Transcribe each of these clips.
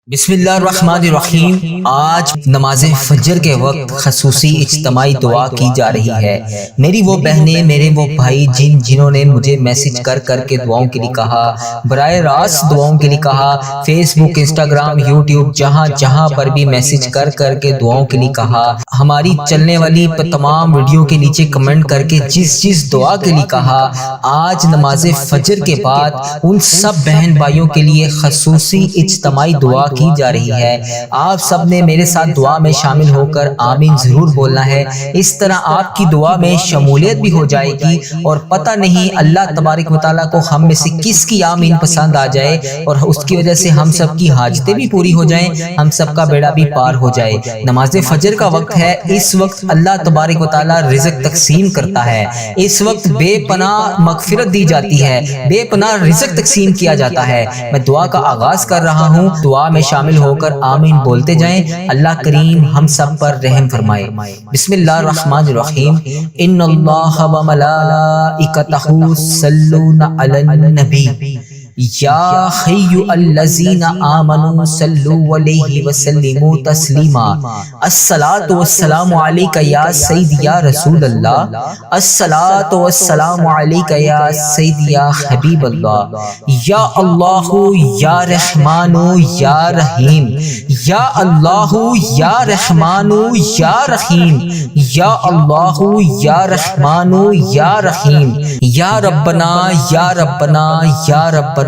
بسم اللہ الرحمن الرحیم۔ آج نماز فجر کے وقت خصوصی اجتماعی دعا کی جا رہی ہے۔ میری وہ بہنیں، میرے وہ بھائی جنہوں نے مجھے میسج کر کے دعاؤں کے لیے کہا، براہ راست دعاؤں کے لیے کہا، فیس بک، انسٹاگرام، یوٹیوب، جہاں پر بھی میسج کر کے دعاؤں کے لیے کہا، ہماری چلنے والی تمام ویڈیو کے نیچے کمنٹ کر کے جس دعا کے لیے کہا، آج نماز فجر کے بعد ان سب بہن بھائیوں کے لیے خصوصی اجتماعی دعا کی جا رہی ہے۔ آپ سب نے میرے ساتھ دعا میں شامل ہو کر آمین ضرور بولنا ہے۔ اس طرح آپ کی دعا میں شمولیت بھی ہو جائے گی اور پتہ نہیں اللہ تبارک و تعالیٰ کو ہم میں سے کس کی آمین پسند آ جائے اور اس کی وجہ سے ہم سب کی حاجتیں بھی پوری ہو جائیں، ہم سب کا بیڑا بھی پار ہو جائے۔ نماز فجر کا وقت ہے، اس وقت اللہ تبارک و تعالیٰ رزق تقسیم کرتا ہے، اس وقت بے پناہ مغفرت دی جاتی ہے، بے پناہ رزق تقسیم کیا جاتا ہے۔ میں دعا کا آغاز کر رہا ہوں، دعا میں شامل ہو کر آمین بولتے جائیں۔ اللہ کریم ہم سب پر رحم فرمائے۔ بسم اللہ الرحمن الرحیم۔ ان اللہ و ملائکتہ یصلون علی النبی یا حی الذین آمنوا صلوا علیہ وسلموا تسلیما۔ الصلاۃ والسلام علیک یا سیدی یا رسول اللہ، الصلاۃ والسلام علیک یا سیدی یا حبیب اللہ، یا اللہ یا رحمان یا رحیم، یا اللہ یا رحمان یا رحیم، یا اللہ یا رحمان یا رحیم، یا ربنا یا ربنا یا ربنا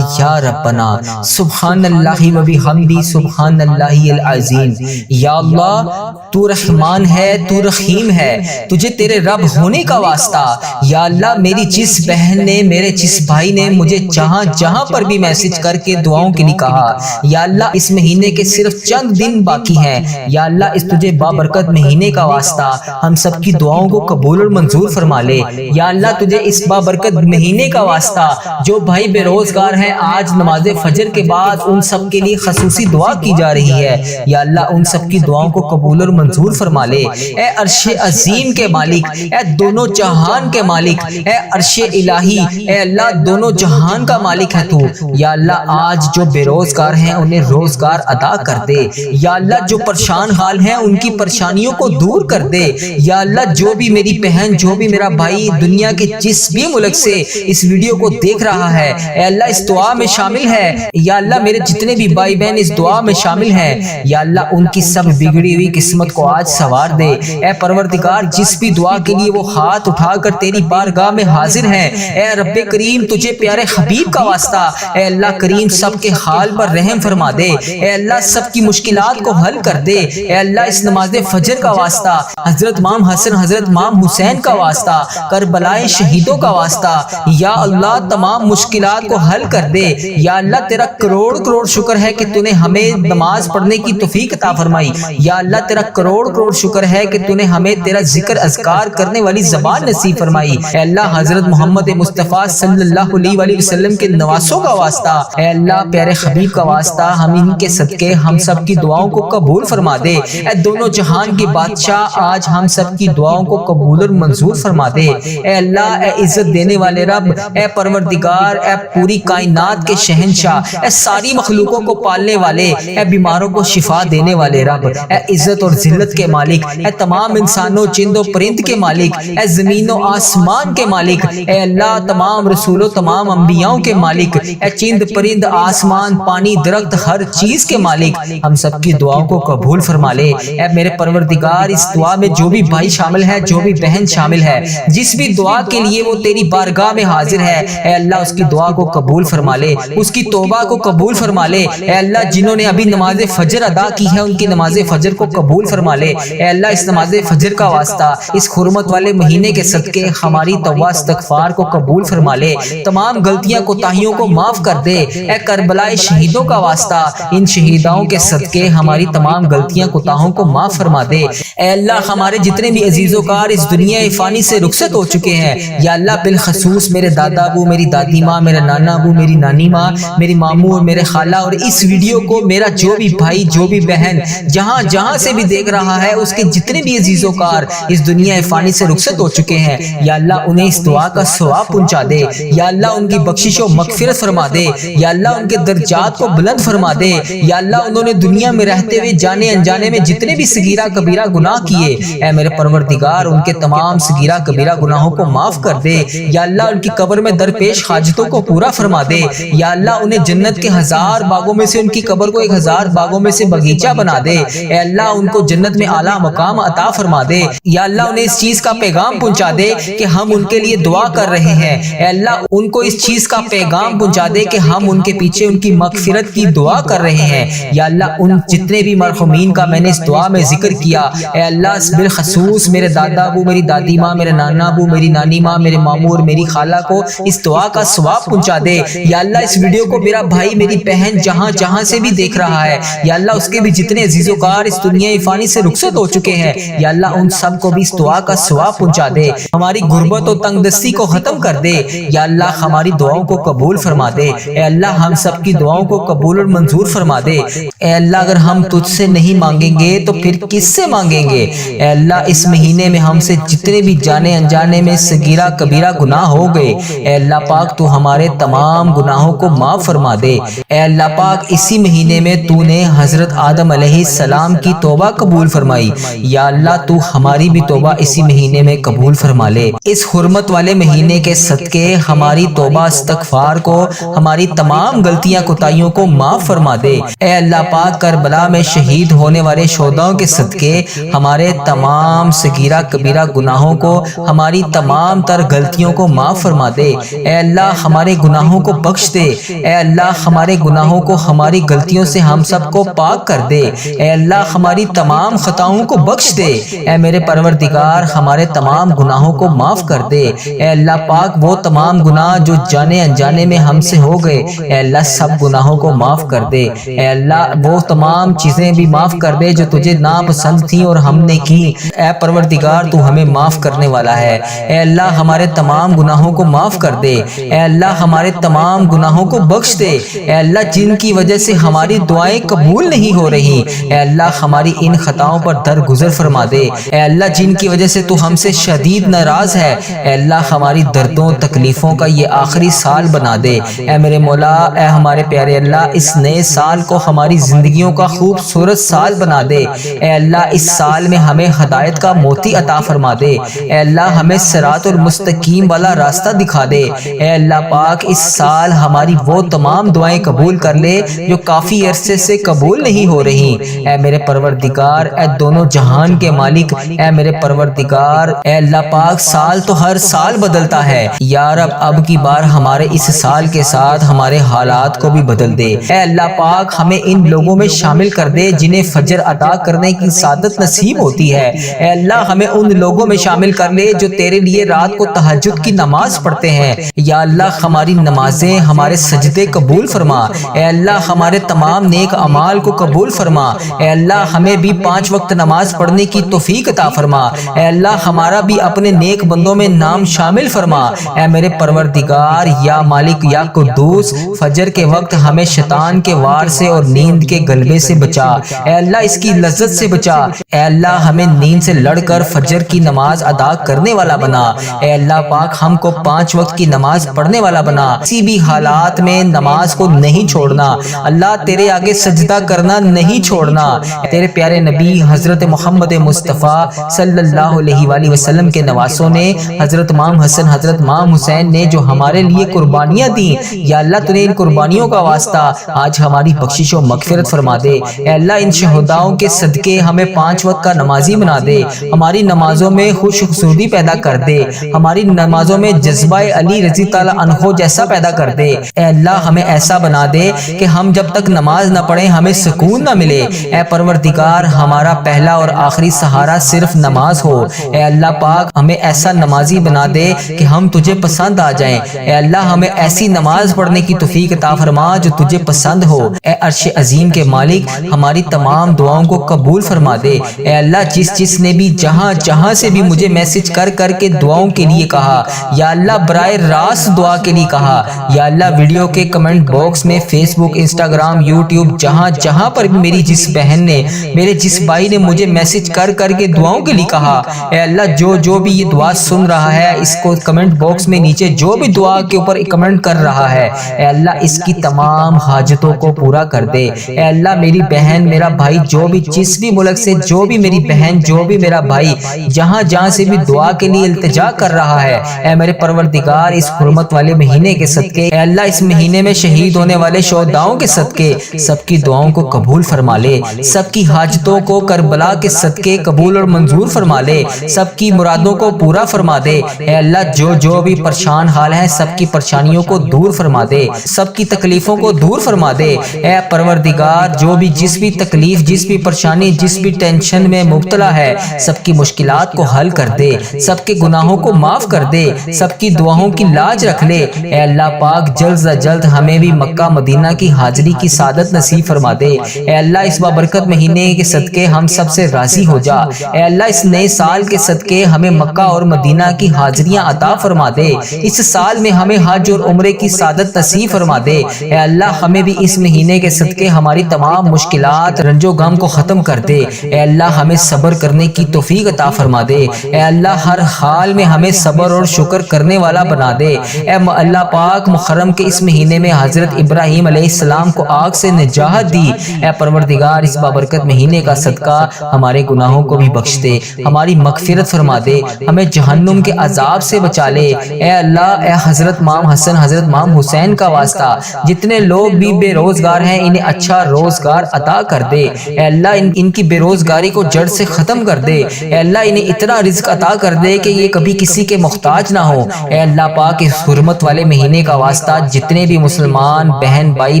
یا ربنا، سبحان اللہ و بحمدہ، سبحان اللہ العظیم۔ یا اللہ تو رحمان ہے، تو رحیم ہے، تجھے تیرے رب ہونے کا واسطہ۔ یا اللہ میری جس بہن نے، میرے جس بھائی نے مجھے جہاں پر بھی میسج کر کے دعاؤں کے لیے کہا، یا اللہ اس مہینے کے صرف چند دن باقی ہیں، یا اللہ اس تجھے بابرکت مہینے کا واسطہ ہم سب کی دعاؤں کو قبول اور منظور فرما لے۔ یا اللہ تجھے اس بابرکت مہینے کا واسطہ جو بھائی بے روزگار ہیں، آج نماز فجر کے بعد ان سب کے لیے خصوصی دعا کی جا رہی ہے، یا اللہ ان سب کی دعاؤں کو قبول اور منظور فرما لے۔ اے عرش عظیم کے مالک، اے دونوں جہان کے مالک، اے عرش الہی، اے اللہ دونوں جہان کا مالک ہے تو۔ یا اللہ آج جو بے روزگار ہیں انہیں روزگار عطا کر دے، یا اللہ جو پریشان حال ہیں ان کی پریشانیوں کو دور کر دے۔ یا اللہ جو بھی میری بہن، جو بھی میرا بھائی دنیا کے جس بھی ملک سے اس ویڈیو کو دیکھ رہا ہے، اے اللہ اس دعا میں شامل ہے، یا اللہ میرے جتنے بھی بھائی بہن اس دعا میں شامل ہیں، یا اللہ ان کی سب بگڑی ہوئی قسمت کو آج سنوار دے۔ اے پروردگار جس بھی دعا کے لیے وہ ہاتھ اٹھا کر تیری بارگاہ میں حاضر ہیں، اے رب کریم تجھے پیارے حبیب کا واسطہ، اے اللہ کریم سب کے حال پر رحم فرما دے، اے اللہ سب کی مشکلات کو حل کر دے۔ اے اللہ اس نماز فجر کا واسطہ، حضرت امام حسن، حضرت امام حسین کا واسطہ، کربلائے شہیدوں کا واسطہ، یا اللہ تمام مشکلات کو حل کر دے۔ یا اللہ تیرا کروڑ شکر ہے کہ تو نے ہمیں نماز پڑھنے کی توفیق عطا فرمائی۔ یا اللہ تیرا کروڑ شکر ہے کہ تو نے ہمیں تیرا ذکر اذکار کرنے والی زبان نصیب فرمائی۔ اے اللہ حضرت محمد مصطفیٰ صلی اللہ علیہ وآلہ وسلم کے نواسوں کا واسطہ، اے اللہ پیارے حبیب کا واسطہ، ہم ان کے صدقے ہم سب کی دعاؤں کو قبول فرما دے۔ اے دونوں جہان کی بادشاہ آج ہم سب کی دعاؤں کو قبول اور منظور فرما دے۔ اے اللہ، اے عزت دینے والے رب، اے پروردگار، اے پوری کائنات کے شہنشاہ، اے ساری مخلوقوں کو پالنے والے، اے بیماروں کو شفا دینے والے رب، اے عزت اور ذلت کے مالک، اے تمام انسانوں چند و پرند کے مالک، اے زمین و آسمان کے مالک، اے اللہ تمام رسولوں تمام انبیاؤں کے مالک، اے چند پرند آسمان پانی درخت ہر چیز کے مالک، ہم سب کی دعاؤں کو قبول فرما لے۔ اے میرے پروردگار اس دعا میں جو بھی بھائی شامل ہے، جو بھی بہن شامل ہے، جس بھی دعا کے لیے وہ تیری بارگاہ میں حاضر ہے، اے اللہ اس کی دعا کو قبول فرما لے، اس کی توبہ کو قبول فرما لے۔ اے اللہ جنہوں نے ابھی نماز فجر ادا کی ہے ان کی نماز فجر کو قبول فرما لے۔ اے اللہ اس نماز فجر کا واسطہ، اس حرمت والے مہینے کے صدقے ہماری توبہ استغفار کو قبول فرما لے، تمام غلطیاں کوتاہیوں کو معاف کر دے۔ اے کربلائے شہیدوں کا واسطہ، ان شہیداؤں کے صدقے ہماری تمام غلطیاں کوتاہوں کو معاف فرما دے۔ اے اللہ ہمارے جتنے بھی عزیز و کار اس دنیا فانی سے رخصت ہو چکے ہیں، یا اللہ بالخصوص میرے دادا ابو، میری دادی ماں، میرا نانا، ابو میری نانی ماں میری ماموں اور میرے خالہ اور اس ویڈیو کو میرا جو بھی بھائی جو بھی بہن جہاں جہاں سے بھی دیکھ رہا ہے اس کے جتنے بھی عزیز و کار اس دنیا فانی سے رخصت ہو چکے ہیں یا اللہ انہیں اس دعا کا ثواب پہنچا دے یا اللہ ان کی بخشش و مغفرت فرما دے یا اللہ ان کے درجات کو بلند فرما دے یا اللہ انہوں نے دنیا میں رہتے ہوئے جانے انجانے میں جتنے بھی صغیرہ کبیرہ گناہ کیے اے میرے پروردگار ان کے تمام صغیرہ کبیرہ گناہوں کو معاف کر دے یا اللہ ان کی قبر میں درپیش حاجتوں کو پورا فرما دے یا اللہ انہیں جنت کے 1000 باغوں میں سے ان کی قبر کو 1000 باغوں میں سے باغیچہ بنا دے اے اللہ ان کو جنت میں اعلیٰ مقام عطا فرما دے یا اللہ انہیں اس چیز کا پیغام پہنچا دے کہ ہم ان کے لیے دعا کر رہے ہیں اے اللہ ان کو اس چیز کا پیغام پہنچا دے کہ ہم ان کے پیچھے ان کی مغفرت کی دعا کر رہے ہیں یا اللہ ان جتنے بھی مرحومین کا میں نے اس دعا میں ذکر کیا اے اللہ بالخصوص میرے دادا ابو میری دادی ماں میرے نانا ابو میری نانی ماں میرے ماموں اور میری خالہ کو اس دعا کا ثواب پہنچا دے یا اللہ اس ویڈیو کو میرا بھائی میری بہن جہاں جہاں سے بھی دیکھ رہا ہے یا اللہ اس کے بھی جتنے عزیز و کار اس دنیا فانی سے رخصت ہو چکے ہیں یا اللہ ان سب کو بھی اس دعا کا ثواب پہنچا دے ہماری غربت و تنگ دستی کو ختم کر دے یا اللہ ہماری دعاؤں کو قبول فرما دے اے اللہ ہم سب کی دعاؤں کو قبول اور منظور فرما دے اے اللہ اگر ہم تجھ سے نہیں مانگیں گے تو پھر کس سے مانگیں گے اے اللہ اس مہینے میں ہم سے جتنے بھی جانے انجانے میں صغیرہ کبیرہ گناہ ہو گئے اے اللہ پاک تو ہمارے تمام گناہوں کو معاف فرما دے اے اللہ پاک اسی مہینے میں تو نے حضرت آدم علیہ السلام کی توبہ قبول فرمائی یا اللہ تو ہماری بھی توبہ اسی مہینے میں قبول فرما لے اس حرمت والے مہینے کے صدقے ہماری توبہ استغفار کو ہماری تمام غلطیاں کوتاہیوں کو معاف فرما دے اے اللہ پاک کربلا میں شہید ہونے والے شہداؤں کے صدقے ہمارے تمام صغیرہ کبیرہ گناہوں کو ہماری تمام تر غلطیوں کو معاف فرما دے اے اللہ ہمارے گناہوں کو بخش دے اے اللہ ہمارے گناہوں کو ہماری غلطیوں سے ہم سب کو پاک کر دے اے اللہ ہماری تمام خطاؤں کو بخش دے اے میرے پروردگار ہمارے تمام گناہوں کو معاف کر دے اے اللہ پاک وہ تمام گناہ جو جانے انجانے میں ہم سے ہو گئے اے اللہ سب گناہوں کو معاف کر دے اے اللہ وہ تمام چیزیں بھی معاف کر دے جو تجھے ناپسند تھیں اور ہم نے کی اے پروردگار تو ہمیں معاف کرنے والا ہے اے اللہ ہمارے تمام گناہوں کو معاف کر دے اے اللہ ہمارے تمام گناہوں کو بخش دے اے اللہ جن کی وجہ سے ہماری دعائیں قبول نہیں ہو رہی اے اللہ ہماری ان خطاؤں پر درگزر فرما دے اے اللہ جن کی وجہ سے تو ہم سے شدید ناراض ہے اے اللہ ہماری دردوں تکلیفوں کا یہ آخری سال بنا دے اے میرے مولا اے ہمارے پیارے اللہ اس نئے سال کو ہماری زندگیوں کا خوبصورت سال بنا دے اے اللہ اس سال میں ہمیں ہدایت کا موتی عطا فرما دے اے اللہ ہمیں صراط المستقیم والا راستہ دکھا دے اے اللہ پاک اس سال ہماری وہ تمام دعائیں قبول کر لے جو کافی عرصے سے قبول نہیں ہو رہی اے میرے پروردگار اے دونوں جہان کے مالک اے میرے پروردگار اے اللہ پاک سال تو ہر سال بدلتا ہے یا رب اب کی بار ہمارے اس سال کے ساتھ ہمارے حالات کو بھی بدل دے اے اللہ پاک ہمیں ان لوگوں میں شامل کر دے جنہیں فجر ادا کرنے کی سعادت نصیب ہوتی ہے اے اللہ ہمیں ان لوگوں میں شامل کر لے جو تیرے لیے رات کو تہجد کی نماز پڑھتے ہیں یا اللہ ہماری نمازیں ہمارے سجدے قبول فرما اے اللہ ہمارے تمام نیک اعمال کو قبول فرما اے اللہ ہمیں بھی 5 وقت نماز پڑھنے کی توفیق عطا فرما اے اللہ ہمارا بھی اپنے نیک بندوں میں نام شامل فرما اے میرے پروردگار یا مالک یا قدوس فجر کے وقت ہمیں شیطان کے وار سے اور نیند کے غلبے سے بچا اے اللہ اس کی لذت سے بچا اے اللہ ہمیں نیند سے لڑ کر فجر کی نماز ادا کرنے والا بنا اے اللہ پاک ہم کو 5 وقت کی نماز پڑھنے والا بنا کسی بھی حالات میں نماز کو نہیں چھوڑنا اللہ تیرے آگے سجدہ کرنا نہیں چھوڑنا تیرے پیارے نبی حضرت محمد مصطفیٰ صلی اللہ علیہ وآلہ وسلم کے نواسوں نے حضرت امام حسن حضرت امام حسین نے جو ہمارے لیے قربانیاں دیں یا اللہ تو نے ان قربانیوں کا واسطہ آج ہماری بخشش و مغفرت فرما دے اے اللہ ان شہداؤں کے صدقے ہمیں 5 وقت کا نمازی بنا دے ہماری نمازوں میں خوش خصوصی پیدا کر دے ہماری نمازوں میں جذبہ علی رضی تعالیٰ عنہ جیسا پیدا کر دے اے اللہ ہمیں ایسا بنا دے کہ ہم جب تک نماز نہ پڑھیں ہمیں سکون نہ ملے اے پروردگار ہمارا پہلا اور آخری سہارا صرف نماز ہو اے اللہ پاک ہمیں ایسا نمازی بنا دے کہ ہم تجھے پسند آ جائیں اے اللہ ہمیں ایسی نماز پڑھنے کی توفیق عطا فرما جو تجھے پسند ہو اے عرش عظیم کے مالک ہماری تمام دعاؤں کو قبول فرما دے اے اللہ جس نے بھی جہاں جہاں سے بھی مجھے میسج کر کے دعاؤں کے لیے کہا یا اللہ براہ راست دعا کے لیے کہا یا اللہ ویڈیو کے کمنٹ باکس میں فیس بک، انسٹاگرام، یوٹیوب، جہاں پر بھی میری جس بہن نے، میرے جس بھائی نے مجھے میسج کر کے دعاؤں کے لیے کہا، اے اللہ جو بھی یہ دعا سن رہا ہے، اس کو کمنٹ باکس میں نیچے جو بھی دعا کے اوپر کمنٹ کر رہا ہے، اے اللہ اس کی تمام حاجتوں کو پورا کر دے۔ اے اللہ میری بہن، میرا بھائی، جو بھی جس بھی ملک سے، جو بھی میری بہن، جو بھی میرا بھائی جہاں سے بھی دعا کے لیے التجا کر رہا ہے، اے میرے پروردگار اس حرمت والے مہینے کے صدقے، اے اللہ اس مہینے میں شہید ہونے والے شہداؤں کے صدقے سب کی دعاؤں کو قبول فرما لے، سب کی حاجتوں کو کربلا کے صدقے قبول اور منظور فرما لے، سب کی مرادوں کو پورا فرما دے۔ اے اللہ جو بھی پریشان حال ہیں سب کی پریشانیوں کو دور فرما دے، سب کی تکلیفوں کو دور فرما دے۔ اے پروردگار جو بھی جس بھی تکلیف، جس بھی پریشانی، جس بھی ٹینشن میں مبتلا ہے، سب کی مشکلات کو حل کر دے، سب کے گناہوں کو معاف کر دے، سب کی دعاؤں کی لاج رکھ لے۔ اے اللہ پاک جلد سے جلد ہمیں بھی مکہ مدینہ کی حاضری کی سعادت نصیب فرما دے۔ اے اللہ اس بابرکت مہینے کے صدقے ہم سب سے راضی ہو جا۔ اے اللہ اس نئے سال کے صدقے ہمیں مکہ اور مدینہ کی حاضریاں عطا فرما دے، اس سال میں ہمیں حج اور عمرے کی سعادت نصیب فرما دے۔ اے اللہ ہمیں بھی اس مہینے کے صدقے ہماری تمام مشکلات، رنج و غم کو ختم کر دے۔ اے اللہ ہمیں صبر کرنے کی توفیق عطا فرما دے۔ اے اللہ ہر حال میں ہمیں صبر اور شکر کرنے والا بنا دے۔ اے اللہ پاک محرم کے اس مہینے میں حضرت ابراہیم علیہ السلام کو آگ سے نجات دی۔ اے پروردگار اس بابرکت مہینے کا صدقہ ہمارے گناہوں کو بھی بخش دے، ہماری مغفرت فرما دے، ہمیں جہنم کے عذاب سے بچا لے۔ اے اللہ اے حضرت امام حسن، حضرت امام حسین کا واسطہ جتنے لوگ بھی بے روزگار ہیں انہیں اچھا روزگار عطا کر دے۔ اے اللہ ان کی بے روزگاری کو جڑ سے ختم کر دے۔ اے اللہ انہیں اتنا رزق عطا کر دے کہ یہ کبھی کسی کے محتاج نہ ہو۔ اے اللہ پاک اس حرمت والے مہینے کا واسطہ جتنے بھی مسلمان بہن بھائی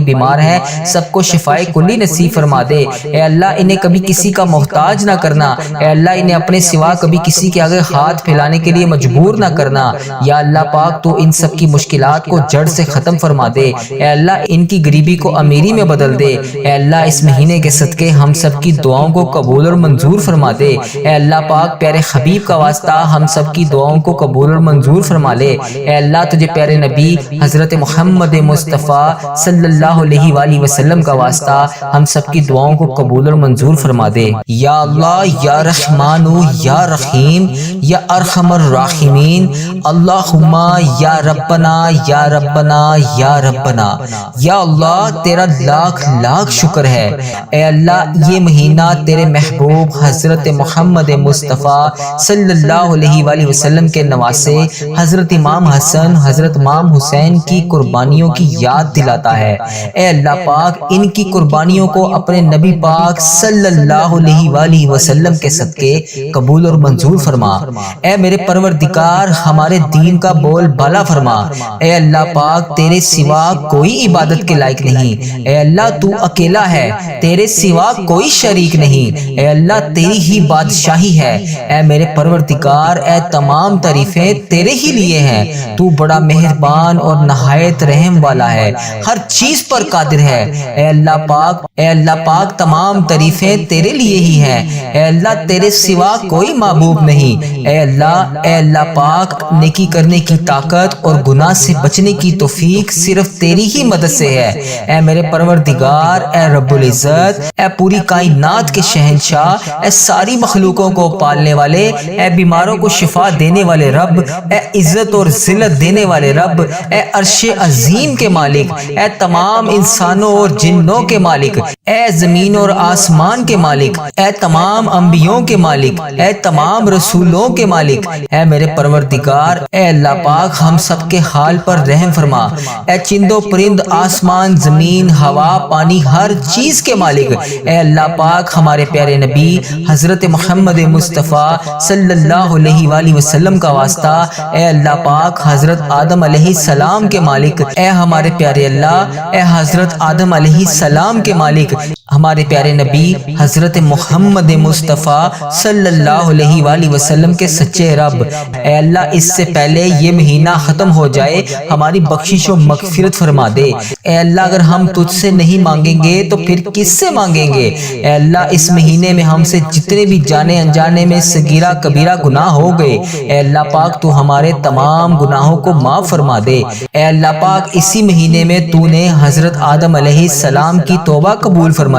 بیمار ہیں سب کو شفائے کلی نصیب فرما دے۔ اے اللہ انہیں کبھی کسی کا محتاج نہ کرنا۔ اے اللہ انہیں اپنے سوا کبھی کسی کے آگے ہاتھ پھیلانے کے لیے مجبور نہ کرنا۔ یا اللہ پاک تو ان سب کی مشکلات کو جڑ سے ختم فرما دے۔ اے اللہ ان کی غریبی کو امیری میں بدل دے۔ اے اللہ اس مہینے کے صدقے ہم سب کی دعاؤں کو قبول اور منظور فرما دے۔ اے اللہ پاک پیارے حبیب کا واسطہ ہم سب کی دعاؤں کو قبول اور منظور فرما لے۔ اے اللہ تجھے پیارے نبی حضرت محمد مصطفیٰ صلی اللہ علیہ وآلہ وسلم کا واسطہ ہم سب کی دعاؤں کو قبول اور منظور فرما دے۔ یا اللہ یا رحمان یا رحیم یا ارحم الراحمین، اللہم یا ربنا یا ربنا یا ربنا۔ یا اللہ تیرا لاکھ شکر ہے۔ اے اللہ یہ مہینہ تیرے محبوب حضرت محمد مصطفیٰ صلی اللہ علیہ وآلہ وسلم کے نواسے حضرت امام حسن، حضرت امام حسین کی قربانیوں کی یاد دلاتا ہے۔ اے اللہ پاک ان کی قربانیوں کو اپنے نبی پاک صلی اللہ علیہ وآلہ وسلم کے صدقے قبول اور منظور فرما۔ اے میرے پروردگار ہمارے دین کا بول بالا فرما۔ اے اللہ پاک تیرے سوا کوئی عبادت کے لائق نہیں۔ اے اللہ تو اکیلا ہے، تیرے سوا کوئی شریک نہیں۔ اے اللہ تیری ہی بادشاہی ہے۔ اے میرے پروردگار اے تمام تعریفیں تیرے ہی لیے ہیں۔ تو بڑا مہربان اور نہایت رحم والا ہے، ہر چیز پر قادر ہے۔ اے اللہ پاک تمام تعریفیں تیرے لیے ہی ہیں۔ اے اللہ تیرے سوا کوئی معبود نہیں۔ اے اللہ پاک نیکی کرنے کی طاقت اور گناہ سے بچنے کی توفیق صرف تیری ہی مدد سے ہے۔ اے میرے پروردگار اے رب العزت، اے پوری کائنات کے شہنشاہ، اے ساری مخلوقوں کو پالنے والے، اے بیماروں کو شفا دینے والے رب، اے عزت اور ذلت دینے والے رب، اے عرش عظیم کے مالک، اے تمام انسانوں اور جنوں کے مالک، اے زمین اور آسمان کے مالک، اے تمام انبیوں کے مالک، اے تمام رسولوں کے مالک، اے میرے پروردگار اے اللہ پاک ہم سب کے حال پر رحم فرما۔ اے چند و پرند، آسمان، زمین، ہوا، پانی، ہر چیز کے مالک، اے اللہ پاک ہمارے پیارے نبی حضرت محمد مصطفیٰ صلی اللہ علیہ وآلہ وسلم کا واسطہ، اے اللہ پاک حضرت آدم علیہ السلام کے مالک، اے ہمارے پیارے اللہ، اے حضرت آدم علیہ السلام کے مالک، ہمارے پیارے نبی حضرت محمد مصطفیٰ صلی اللہ علیہ وآلہ وسلم کے سچے رب، اے اللہ اس سے پہلے یہ مہینہ ختم ہو جائے ہماری بخشش و مغفرت فرما دے۔ اے اللہ اگر ہم تجھ سے نہیں مانگیں گے تو پھر کس سے مانگیں گے؟ اے اللہ اس مہینے میں ہم سے جتنے بھی جانے انجانے میں صغیرہ کبیرہ گناہ ہو گئے، اے اللہ پاک تو ہمارے تمام گناہوں کو معاف فرما دے۔ اے اللہ پاک اسی مہینے میں تو نے حضرت آدم علیہ السلام کی توبہ قبول فرمائی،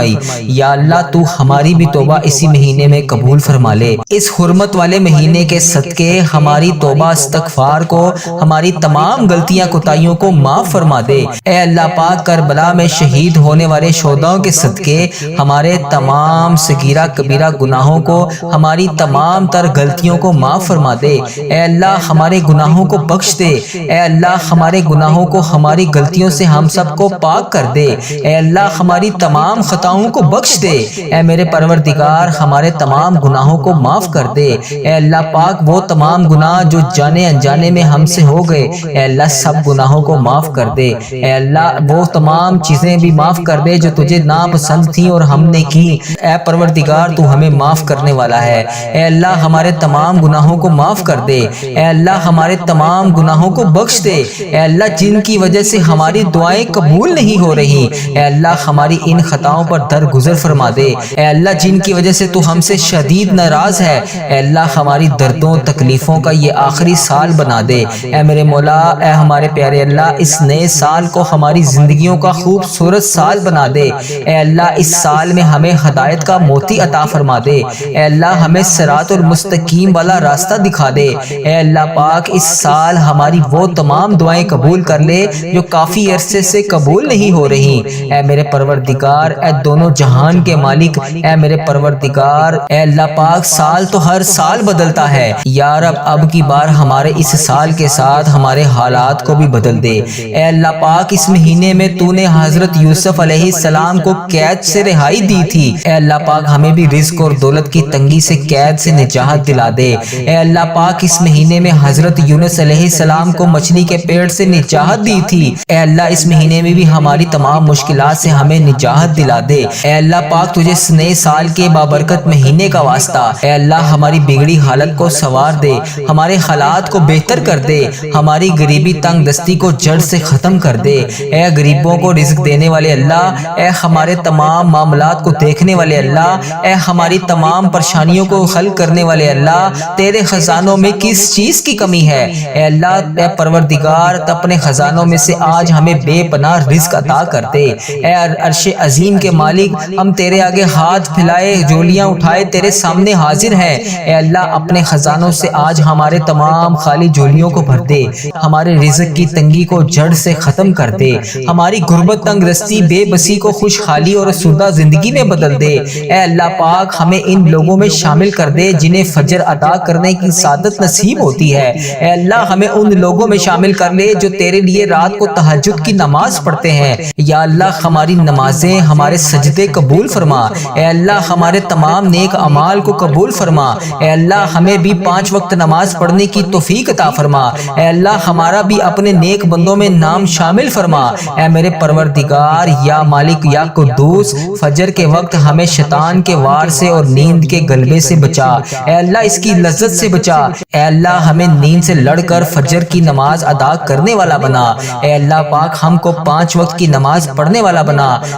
یا اللہ تو ہماری بھی توبہ اسی مہینے میں قبول فرما لے۔ اس حرمت والے مہینے کے صدقے ہماری توبہ استغفار کو، ہماری تمام غلطیاں کوتاہیوں کو معاف فرما دے۔ اے اللہ پاک کربلا میں شہید ہونے والے شہداؤں کے صدقے ہمارے تمام صغیرہ کبیرہ گناہوں کو، ہماری تمام تر غلطیوں کو معاف فرما دے۔ اے اللہ ہمارے گناہوں کو بخش دے۔ اے اللہ ہمارے گناہوں کو، ہماری غلطیوں سے ہم سب کو پاک کر دے۔ اے اللہ ہماری تمام خطاؤں کو بخش دے۔ اے میرے پروردگار ہمارے تمام گناہوں کو معاف کر دے۔ اے اللہ پاک وہ تمام گناہ جو جانے انجانے میں ہم سے ہو گئے، اے اللہ سب گناہوں کو معاف کر دے۔ اے اللہ وہ تمام چیزیں بھی معاف کر دے جو تجھے ناپسند تھیں اور ہم نے کی۔ اے پروردگار تو ہمیں معاف کرنے والا ہے۔ اے اللہ ہمارے تمام گناہوں کو معاف کر دے۔ اے اللہ ہمارے تمام گناہوں کو بخش دے۔ اے اللہ جن کی وجہ سے ہماری دعائیں قبول نہیں ہو رہی، اے اللہ ہماری ان خطاؤں پر درگزر فرما دے۔ اے اللہ جن کی وجہ سے تو ہم سے شدید ناراض ہے، اے اللہ ہماری دردوں تکلیفوں کا یہ آخری سال بنا دے۔ اے میرے مولا، اے ہمارے پیارے اللہ اس نئے سال کو ہماری زندگیوں کا خوبصورت سال بنا دے۔ اے اللہ اس سال میں ہمیں ہدایت کا موتی عطا فرما دے۔ اے اللہ ہمیں صراط المستقیم والا راستہ دکھا دے۔ اے اللہ پاک اس سال ہماری وہ تمام دعائیں قبول کر لے جو کافی عرصے سے قبول نہیں ہو رہی۔ اے میرے پروردگار، اے دونوں جہان کے مالک، اے میرے پروردگار، اے اللہ پاک سال تو ہر سال بدلتا ہے، یا رب اب کی بار ہمارے اس سال کے ساتھ ہمارے حالات کو بھی بدل دے۔ اے اللہ پاک اس مہینے میں تو نے حضرت یوسف علیہ السلام کو قید سے رہائی دی تھی، اے اللہ پاک ہمیں بھی رزق اور دولت کی تنگی سے قید سے نجات دلا دے۔ اے اللہ پاک اس مہینے میں حضرت یونس علیہ السلام کو مچھلی کے پیٹ سے نجات دی تھی، اے اللہ اس مہینے میں بھی ہماری تمام مشکلات سے ہمیں نجات دلا دے۔ اے اللہ پاک تجھے اس نئے سال کے بابرکت مہینے کا واسطہ، اے اللہ ہماری بگڑی حالت کو سنوار دے، ہمارے حالات کو بہتر کر دے، ہماری غریبی تنگ دستی کو جڑ سے ختم کر دے۔ اے غریبوں کو رزق دینے والے اللہ، اے ہمارے تمام معاملات کو دیکھنے والے اللہ، اے ہماری تمام پریشانیوں کو حل کرنے والے اللہ، تیرے خزانوں میں کس چیز کی کمی ہے؟ اے اللہ اے پروردگار اپنے خزانوں میں سے آج ہمیں بے پناہ رزق عطا کر دے۔ اے عرش عظیم کے مالک، ہم تیرے آگے ہاتھ پھیلائے جولیاں اٹھائے تیرے سامنے حاضر ہیں۔ اے اللہ اپنے خزانوں سے آج ہمارے تمام خالی جولیوں کو بھر دے، ہمارے رزق کی تنگی کو جڑ سے ختم کر دے، ہماری غربت تنگ دستی بے بسی کو خوشحالی اور سودہ زندگی میں بدل دے۔ اے اللہ پاک ہمیں ان لوگوں میں شامل کر دے جنہیں فجر ادا کرنے کی سعادت نصیب ہوتی ہے۔ اے اللہ ہمیں ان لوگوں میں شامل کر لے جو تیرے لیے رات کو تہجد کی نماز پڑھتے ہیں۔ یا اللہ ہماری نمازیں، ہمارے سجدے قبول فرما۔ اے اللہ ہمارے تمام نیک اعمال کو قبول فرما۔ اے اللہ ہمیں بھی 5 وقت نماز پڑھنے کی توفیق عطا فرما۔ اے اللہ ہمارا بھی اپنے نیک بندوں میں نام شامل فرما۔ اے میرے پروردگار یا مالک یا قدوس، فجر کے وقت ہمیں شیطان کے وار سے اور نیند کے غلبے سے بچا۔ اے اللہ اس کی لذت سے بچا۔ اے اللہ ہمیں نیند سے لڑ کر فجر کی نماز ادا کرنے والا بنا۔ اے اللہ پاک ہم کو 5 وقت کی نماز پڑھنے والا بنا۔